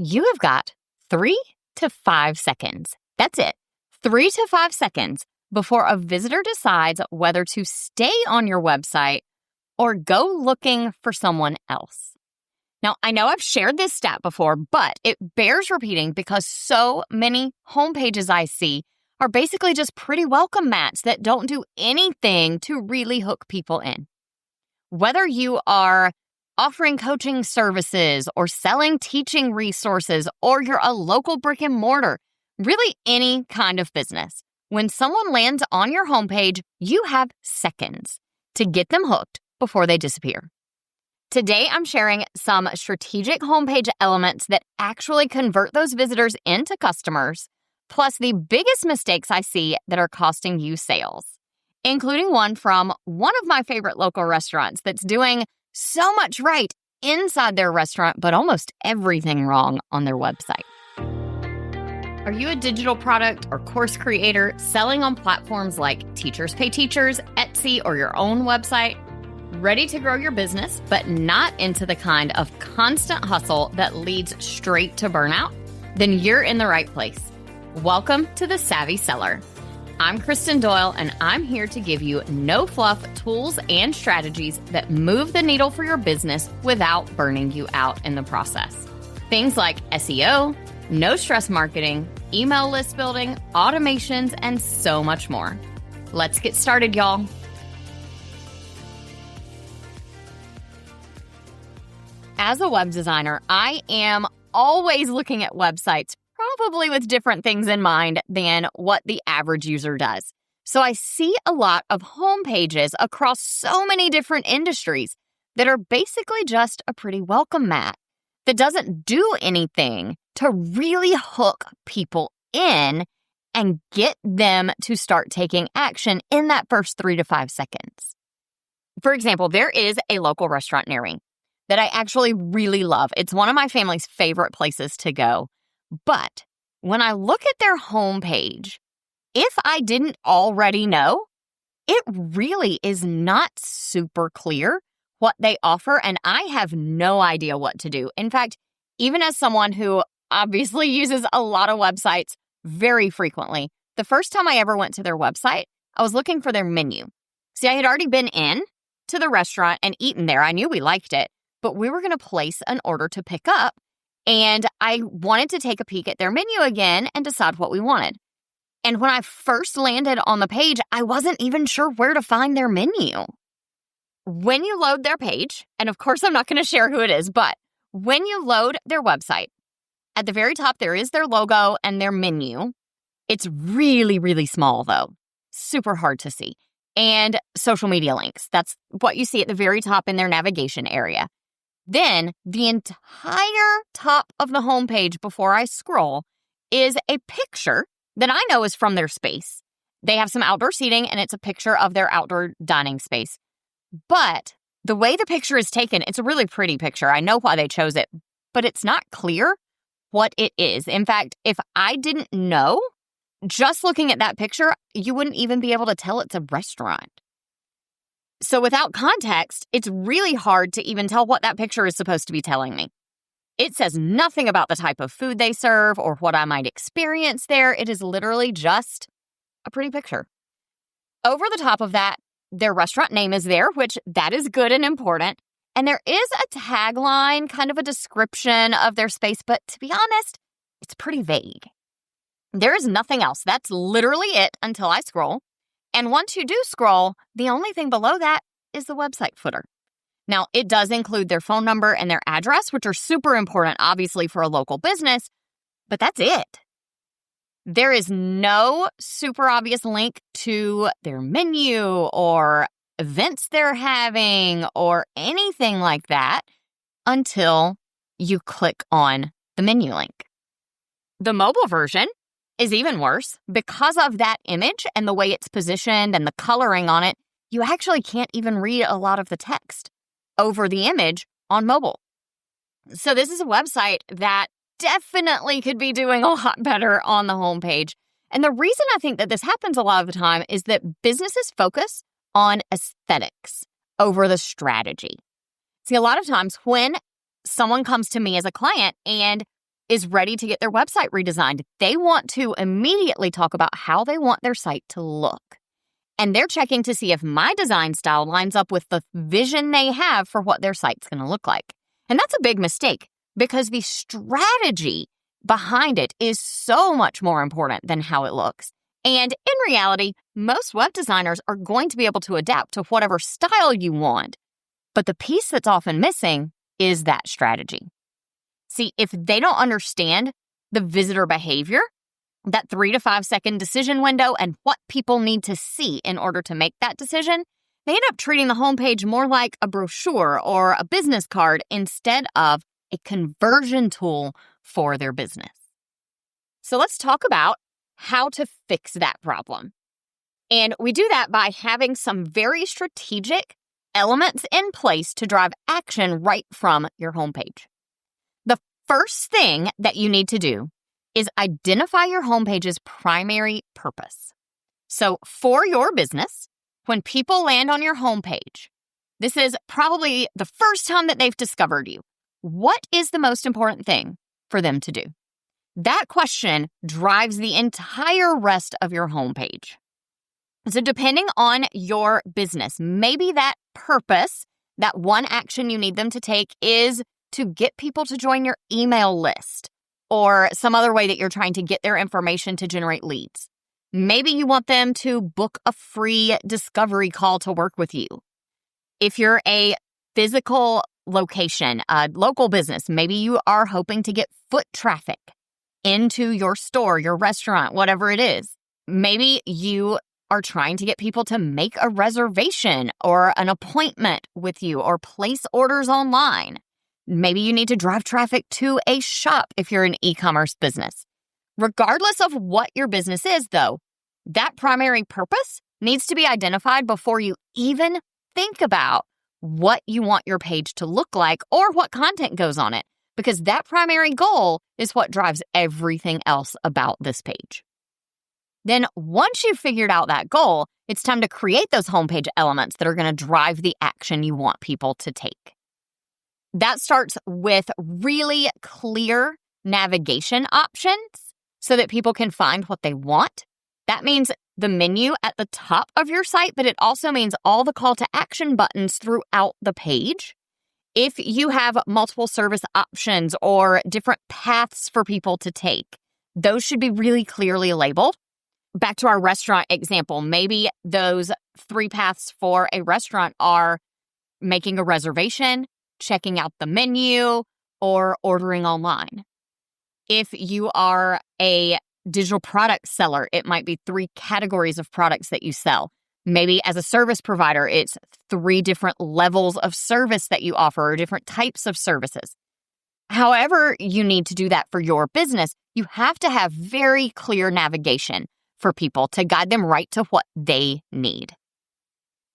You have got 3 to 5 seconds. That's it. 3 to 5 seconds before a visitor decides whether to stay on your website or go looking for someone else. Now, I know I've shared this stat before, but it bears repeating because so many homepages I see are basically just pretty welcome mats that don't do anything to really hook people in. Whether you are offering coaching services or selling teaching resources, or you're a local brick and mortar, really any kind of business, when someone lands on your homepage, you have seconds to get them hooked before they disappear. Today, I'm sharing some strategic homepage elements that actually convert those visitors into customers, plus the biggest mistakes I see that are costing you sales, including one from one of my favorite local restaurants that's doing so much right inside their restaurant, but almost everything wrong on their website. Are you a digital product or course creator selling on platforms like Teachers Pay Teachers, Etsy, or your own website? Ready to grow your business, but not into the kind of constant hustle that leads straight to burnout? Then you're in the right place. Welcome to The Savvy Seller. I'm Kristen Doyle, and I'm here to give you no-fluff tools and strategies that move the needle for your business without burning you out in the process. Things like SEO, no-stress marketing, email list building, automations, and so much more. Let's get started, y'all. As a web designer, I am always looking at websites, probably with different things in mind than what the average user does. So I see a lot of homepages across so many different industries that are basically just a pretty welcome mat that doesn't do anything to really hook people in and get them to start taking action in that first 3 to 5 seconds. For example, there is a local restaurant near me that I actually really love. It's one of my family's favorite places to go. But when I look at their homepage, if I didn't already know, it really is not super clear what they offer, and I have no idea what to do. In fact, even as someone who obviously uses a lot of websites very frequently, the first time I ever went to their website, I was looking for their menu. See, I had already been in to the restaurant and eaten there. I knew we liked it, but we were going to place an order to pick up, and I wanted to take a peek at their menu again and decide what we wanted. And when I first landed on the page, I wasn't even sure where to find their menu. When you load their page, and of course I'm not going to share who it is, but when you load their website, at the very top there is their logo and their menu. It's really, really small though, super hard to see. And social media links. That's what you see at the very top in their navigation area. Then the entire top of the homepage before I scroll is a picture that I know is from their space. They have some outdoor seating and it's a picture of their outdoor dining space. But the way the picture is taken, it's a really pretty picture. I know why they chose it, but it's not clear what it is. In fact, if I didn't know, just looking at that picture, you wouldn't even be able to tell it's a restaurant. So without context, it's really hard to even tell what that picture is supposed to be telling me. It says nothing about the type of food they serve or what I might experience there. It is literally just a pretty picture. Over the top of that, their restaurant name is there, which that is good and important. And there is a tagline, kind of a description of their space, but to be honest, it's pretty vague. There is nothing else. That's literally it until I scroll. And once you do scroll, the only thing below that is the website footer. Now, it does include their phone number and their address, which are super important, obviously, for a local business, but that's it. There is no super obvious link to their menu or events they're having or anything like that until you click on the menu link. The mobile version is even worse. Because of that image and the way it's positioned and the coloring on it, you actually can't even read a lot of the text over the image on mobile. So this is a website that definitely could be doing a lot better on the homepage. And the reason I think that this happens a lot of the time is that businesses focus on aesthetics over the strategy. See, a lot of times when someone comes to me as a client and is ready to get their website redesigned. They want to immediately talk about how they want their site to look. And they're checking to see if my design style lines up with the vision they have for what their site's going to look like. And that's a big mistake because the strategy behind it is so much more important than how it looks. And in reality, most web designers are going to be able to adapt to whatever style you want. But the piece that's often missing is that strategy. See, if they don't understand the visitor behavior, that 3 to 5 second decision window, and what people need to see in order to make that decision, they end up treating the homepage more like a brochure or a business card instead of a conversion tool for their business. So let's talk about how to fix that problem. And we do that by having some very strategic elements in place to drive action right from your homepage. The first thing that you need to do is identify your homepage's primary purpose. So for your business, when people land on your homepage, this is probably the first time that they've discovered you. What is the most important thing for them to do? That question drives the entire rest of your homepage. So depending on your business, maybe that purpose, that one action you need them to take is to get people to join your email list or some other way that you're trying to get their information to generate leads. Maybe you want them to book a free discovery call to work with you. If you're a physical location, a local business, maybe you are hoping to get foot traffic into your store, your restaurant, whatever it is. Maybe you are trying to get people to make a reservation or an appointment with you or place orders online. Maybe you need to drive traffic to a shop if you're an e-commerce business. Regardless of what your business is, though, that primary purpose needs to be identified before you even think about what you want your page to look like or what content goes on it, because that primary goal is what drives everything else about this page. Then once you've figured out that goal, it's time to create those homepage elements that are going to drive the action you want people to take. That starts with really clear navigation options so that people can find what they want. That means the menu at the top of your site, but it also means all the call to action buttons throughout the page. If you have multiple service options or different paths for people to take, those should be really clearly labeled. Back to our restaurant example, maybe those 3 paths for a restaurant are making a reservation, checking out the menu, or ordering online. If you are a digital product seller, it might be 3 categories of products that you sell. Maybe as a service provider, it's 3 different levels of service that you offer or different types of services. However you need to do that for your business, you have to have very clear navigation for people to guide them right to what they need.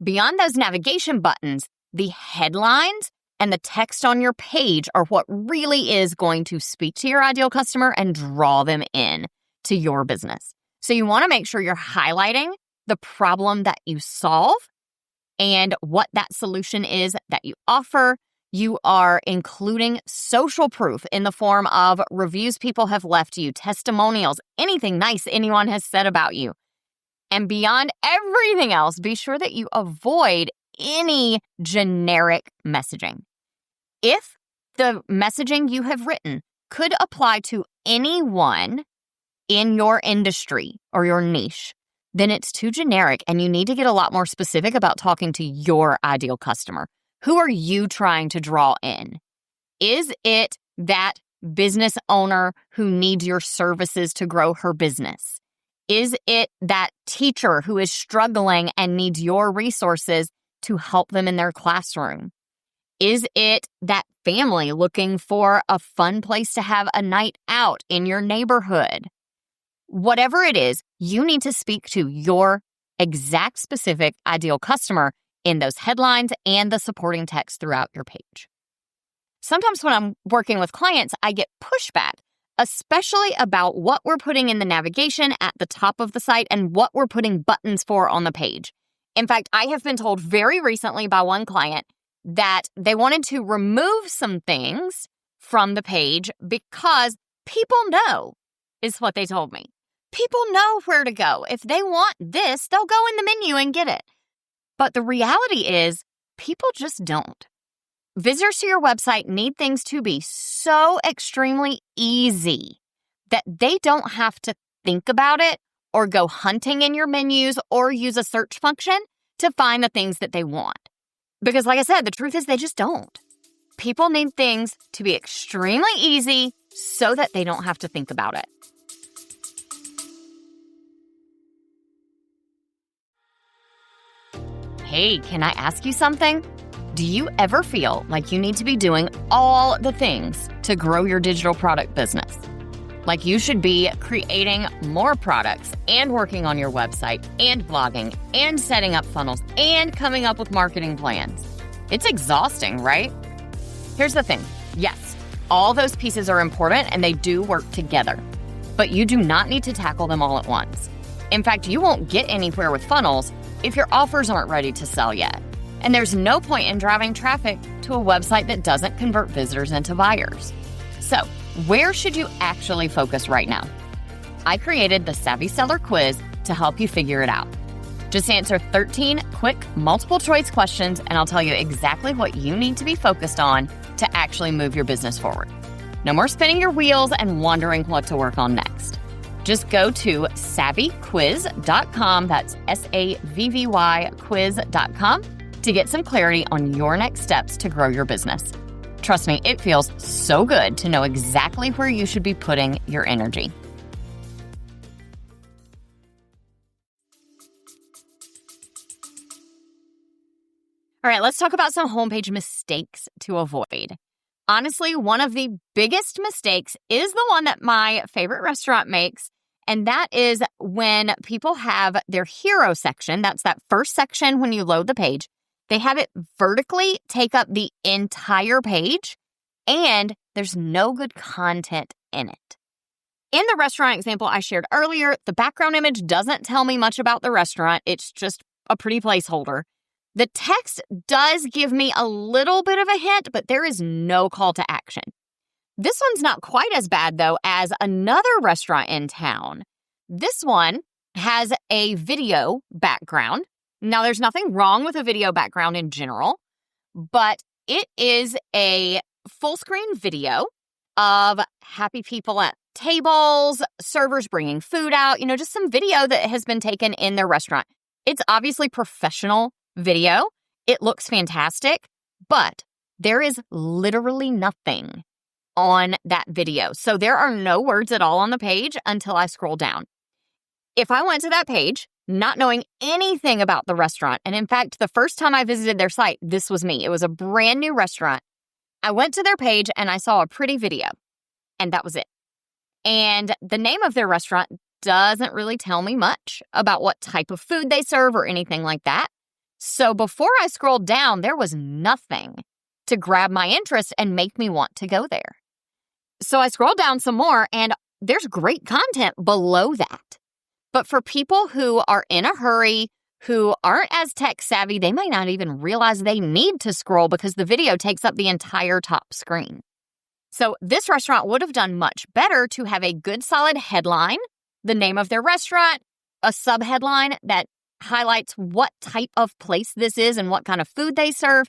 Beyond those navigation buttons, the headlines and the text on your page are what really is going to speak to your ideal customer and draw them in to your business. So you want to make sure you're highlighting the problem that you solve and what that solution is that you offer. You are including social proof in the form of reviews people have left you, testimonials, anything nice anyone has said about you. And beyond everything else, be sure that you avoid any generic messaging. If the messaging you have written could apply to anyone in your industry or your niche, then it's too generic and you need to get a lot more specific about talking to your ideal customer. Who are you trying to draw in? Is it that business owner who needs your services to grow her business? Is it that teacher who is struggling and needs your resources to help them in their classroom? Is it that family looking for a fun place to have a night out in your neighborhood? Whatever it is, you need to speak to your exact specific ideal customer in those headlines and the supporting text throughout your page. Sometimes when I'm working with clients, I get pushback, especially about what we're putting in the navigation at the top of the site and what we're putting buttons for on the page. In fact, I have been told very recently by one client that they wanted to remove some things from the page because People know, is what they told me. People know where to go. If they want this, they'll go in the menu and get it. But the reality is, people just don't. Visitors to your website need things to be so extremely easy that they don't have to think about it or go hunting in your menus or use a search function to find the things that they want. Because like I said, the truth is they just don't. People need things to be extremely easy so that they don't have to think about it. Hey, can I ask you something? Do you ever feel like you need to be doing all the things to grow your digital product business? Like you should be creating more products and working on your website and blogging and setting up funnels and coming up with marketing plans. It's exhausting, right? Here's the thing. Yes, all those pieces are important and they do work together, but you do not need to tackle them all at once. In fact, you won't get anywhere with funnels if your offers aren't ready to sell yet. And there's no point in driving traffic to a website that doesn't convert visitors into buyers. So, where should you actually focus right now? I created the Savvy Seller Quiz to help you figure it out. Just answer 13 quick multiple choice questions and I'll tell you exactly what you need to be focused on to actually move your business forward. No more spinning your wheels and wondering what to work on next. Just go to savvyquiz.com, that's SAVVY quiz.com, to get some clarity on your next steps to grow your business. Trust me, it feels so good to know exactly where you should be putting your energy. All right, let's talk about some homepage mistakes to avoid. Honestly, one of the biggest mistakes is the one that my favorite restaurant makes, and that is when people have their hero section, that's that first section when you load the page, they have it vertically take up the entire page, and there's no good content in it. In the restaurant example I shared earlier, the background image doesn't tell me much about the restaurant. It's just a pretty placeholder. The text does give me a little bit of a hint, but there is no call to action. This one's not quite as bad, though, as another restaurant in town. This one has a video background. Now, there's nothing wrong with a video background in general, but it is a full screen video of happy people at tables, servers bringing food out, just some video that has been taken in their restaurant. It's obviously professional video. It looks fantastic, but there is literally nothing on that video. So there are no words at all on the page until I scroll down. If I went to that page, not knowing anything about the restaurant, and in fact, the first time I visited their site, this was me. It was a brand new restaurant. I went to their page and I saw a pretty video, and that was it. And the name of their restaurant doesn't really tell me much about what type of food they serve or anything like that. So before I scrolled down, there was nothing to grab my interest and make me want to go there. So I scrolled down some more, and there's great content below that. But for people who are in a hurry, who aren't as tech savvy, they might not even realize they need to scroll because the video takes up the entire top screen. So this restaurant would have done much better to have a good solid headline, the name of their restaurant, a subheadline that highlights what type of place this is and what kind of food they serve,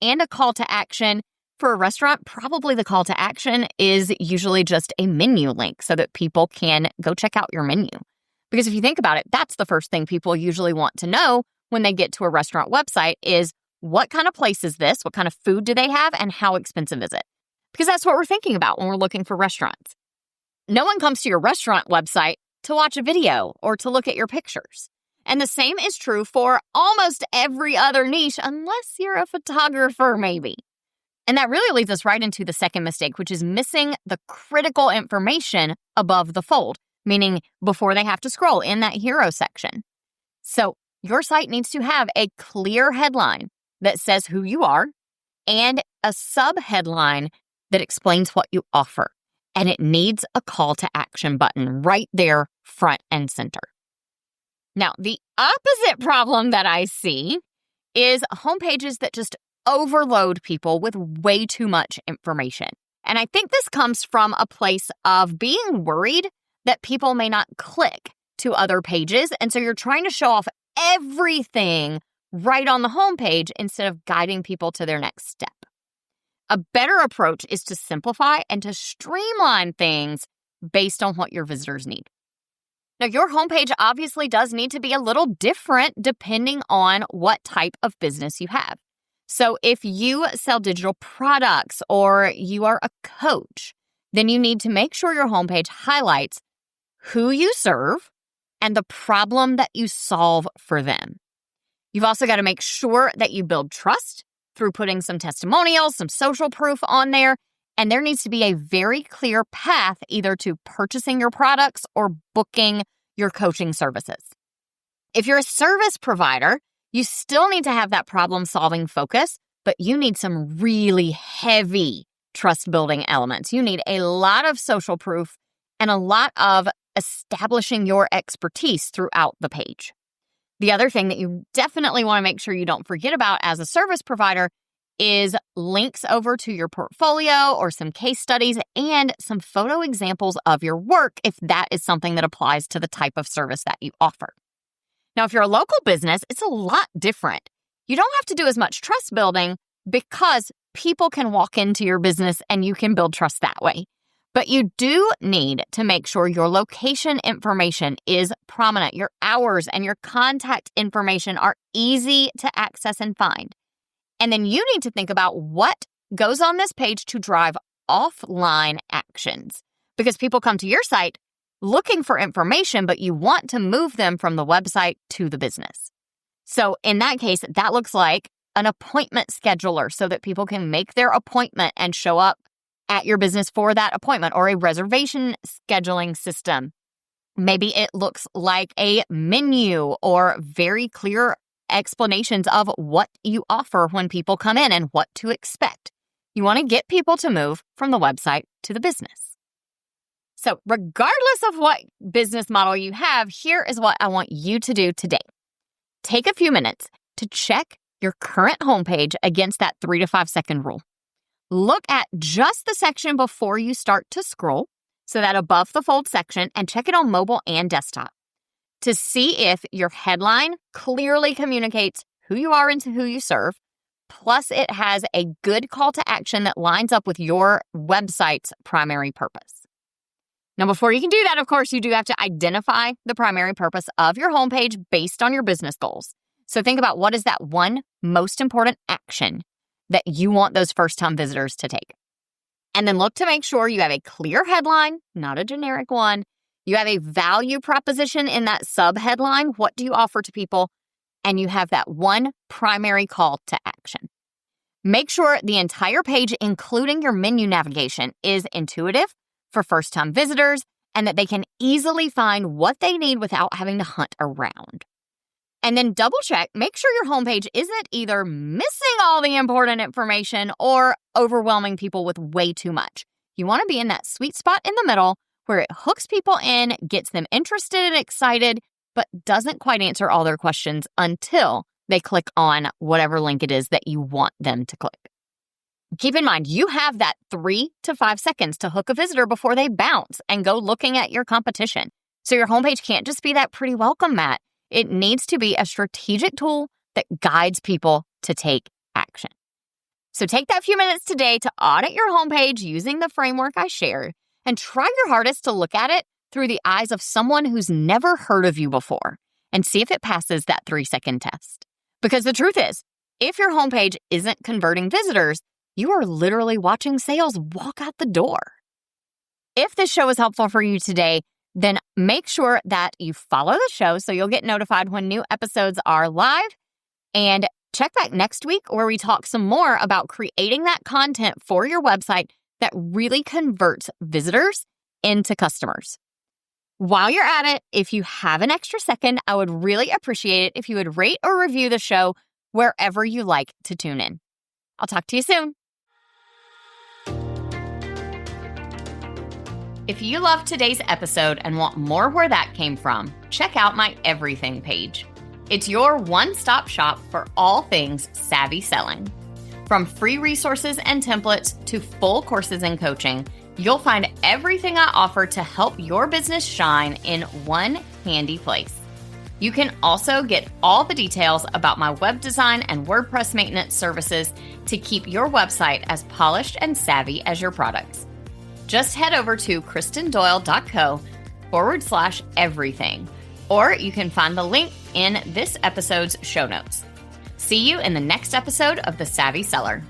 and a call to action. For a restaurant, probably the call to action is usually just a menu link so that people can go check out your menu. Because if you think about it, that's the first thing people usually want to know when they get to a restaurant website is what kind of place is this? What kind of food do they have? And how expensive is it? Because that's what we're thinking about when we're looking for restaurants. No one comes to your restaurant website to watch a video or to look at your pictures. And the same is true for almost every other niche, unless you're a photographer, maybe. And that really leads us right into the second mistake, which is missing the critical information above the fold, meaning before they have to scroll in that hero section. So your site needs to have a clear headline that says who you are and a sub-headline that explains what you offer. And it needs a call to action button right there, front and center. Now, the opposite problem that I see is homepages that just overload people with way too much information. And I think this comes from a place of being worried that people may not click to other pages. And so you're trying to show off everything right on the homepage instead of guiding people to their next step. A better approach is to simplify and to streamline things based on what your visitors need. Now, your homepage obviously does need to be a little different depending on what type of business you have. So if you sell digital products or you are a coach, then you need to make sure your homepage highlights who you serve and the problem that you solve for them. You've also got to make sure that you build trust through putting some testimonials, some social proof on there, and there needs to be a very clear path either to purchasing your products or booking your coaching services. If you're a service provider, you still need to have that problem-solving focus, but you need some really heavy trust-building elements. You need a lot of social proof and a lot of establishing your expertise throughout the page. The other thing that you definitely want to make sure you don't forget about as a service provider is links over to your portfolio or some case studies and some photo examples of your work if that is something that applies to the type of service that you offer. Now, if you're a local business, it's a lot different. You don't have to do as much trust building because people can walk into your business and you can build trust that way. But you do need to make sure your location information is prominent. Your hours and your contact information are easy to access and find. And then you need to think about what goes on this page to drive offline actions. Because people come to your site looking for information, but you want to move them from the website to the business. So in that case, that looks like an appointment scheduler so that people can make their appointment and show up at your business for that appointment, or a reservation scheduling system. Maybe it looks like a menu or very clear explanations of what you offer when people come in and what to expect. You want to get people to move from the website to the business. So regardless of what business model you have, here is what I want you to do today. Take a few minutes to check your current homepage against that 3 to 5 second rule. Look at just the section before you start to scroll, so that above the fold section, and check it on mobile and desktop to see if your headline clearly communicates who you are and who you serve, plus it has a good call to action that lines up with your website's primary purpose. Now, before you can do that, of course, you do have to identify the primary purpose of your homepage based on your business goals. So think about what is that one most important action that you want those first-time visitors to take. And then look to make sure you have a clear headline, not a generic one. You have a value proposition in that sub-headline. What do you offer to people? And you have that one primary call to action. Make sure the entire page, including your menu navigation, is intuitive for first-time visitors and that they can easily find what they need without having to hunt around. And then double check, make sure your homepage isn't either missing all the important information or overwhelming people with way too much. You want to be in that sweet spot in the middle where it hooks people in, gets them interested and excited, but doesn't quite answer all their questions until they click on whatever link it is that you want them to click. Keep in mind, you have that 3 to 5 seconds to hook a visitor before they bounce and go looking at your competition. So your homepage can't just be that pretty welcome mat. It needs to be a strategic tool that guides people to take action. So take that few minutes today to audit your homepage using the framework I shared and try your hardest to look at it through the eyes of someone who's never heard of you before and see if it passes that 3-second test. Because the truth is, if your homepage isn't converting visitors, you are literally watching sales walk out the door. If this show is helpful for you today, then make sure that you follow the show so you'll get notified when new episodes are live. And check back next week where we talk some more about creating that content for your website that really converts visitors into customers. While you're at it, if you have an extra second, I would really appreciate it if you would rate or review the show wherever you like to tune in. I'll talk to you soon. If you loved today's episode and want more where that came from, check out my everything page. It's your one-stop shop for all things savvy selling. From free resources and templates to full courses and coaching, you'll find everything I offer to help your business shine in one handy place. You can also get all the details about my web design and WordPress maintenance services to keep your website as polished and savvy as your products. Just head over to KristenDoyle.co/everything, or you can find the link in this episode's show notes. See you in the next episode of The Savvy Seller.